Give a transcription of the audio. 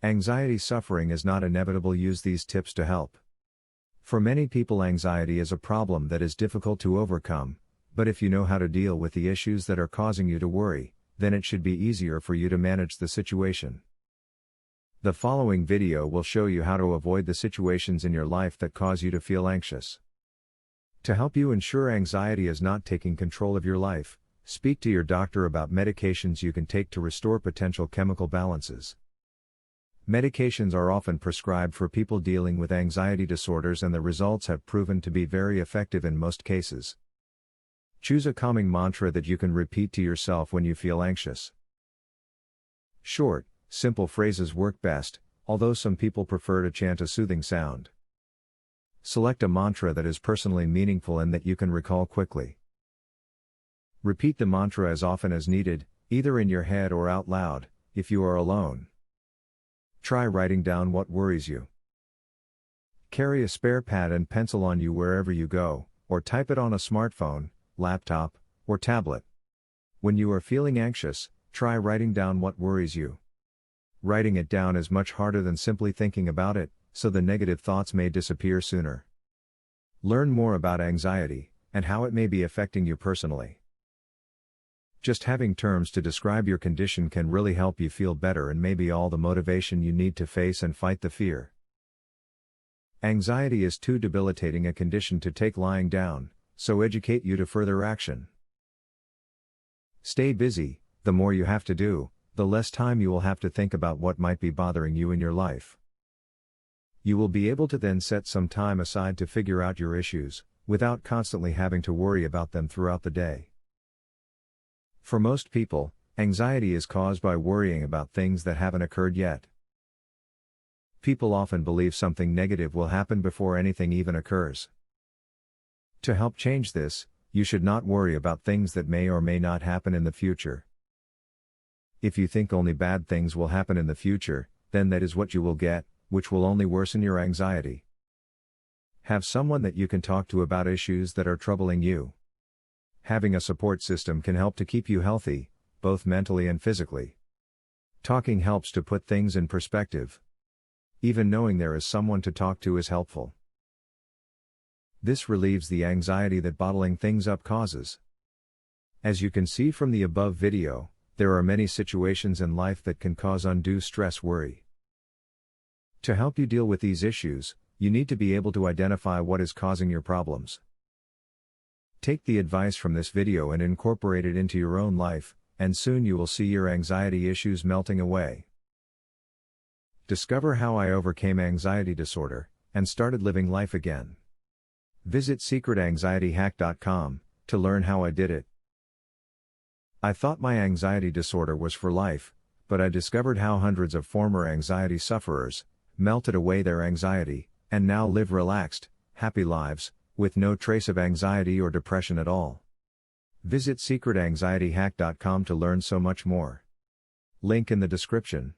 Anxiety suffering is not inevitable. Use these tips to help. For many people, anxiety is a problem that is difficult to overcome, but if you know how to deal with the issues that are causing you to worry, then it should be easier for you to manage the situation. The following video will show you how to avoid the situations in your life that cause you to feel anxious. To help you ensure anxiety is not taking control of your life, speak to your doctor about medications you can take to restore potential chemical balances. Medications are often prescribed for people dealing with anxiety disorders, and the results have proven to be very effective in most cases. Choose a calming mantra that you can repeat to yourself when you feel anxious. Short, simple phrases work best, although some people prefer to chant a soothing sound. Select a mantra that is personally meaningful and that you can recall quickly. Repeat the mantra as often as needed, either in your head or out loud, if you are alone. Try writing down what worries you. Carry a spare pad and pencil on you wherever you go, or type it on a smartphone, laptop, or tablet. When you are feeling anxious, try writing down what worries you. Writing it down is much harder than simply thinking about it, so the negative thoughts may disappear sooner. Learn more about anxiety, and how it may be affecting you personally. Just having terms to describe your condition can really help you feel better and may be all the motivation you need to face and fight the fear. Anxiety is too debilitating a condition to take lying down, so educate you to further action. Stay busy. The more you have to do, the less time you will have to think about what might be bothering you in your life. You will be able to then set some time aside to figure out your issues, without constantly having to worry about them throughout the day. For most people, anxiety is caused by worrying about things that haven't occurred yet. People often believe something negative will happen before anything even occurs. To help change this, you should not worry about things that may or may not happen in the future. If you think only bad things will happen in the future, then that is what you will get, which will only worsen your anxiety. Have someone that you can talk to about issues that are troubling you. Having a support system can help to keep you healthy, both mentally and physically. Talking helps to put things in perspective. Even knowing there is someone to talk to is helpful. This relieves the anxiety that bottling things up causes. As you can see from the above video, there are many situations in life that can cause undue stress, worry. To help you deal with these issues, you need to be able to identify what is causing your problems. Take the advice from this video and incorporate it into your own life, and soon you will see your anxiety issues melting away. Discover how I overcame anxiety disorder, and started living life again. Visit secretanxietyhack.com, to learn how I did it. I thought my anxiety disorder was for life, but I discovered how hundreds of former anxiety sufferers melted away their anxiety, and now live relaxed, happy lives, with no trace of anxiety or depression at all. Visit secretanxietyhack.com to learn so much more. Link in the description.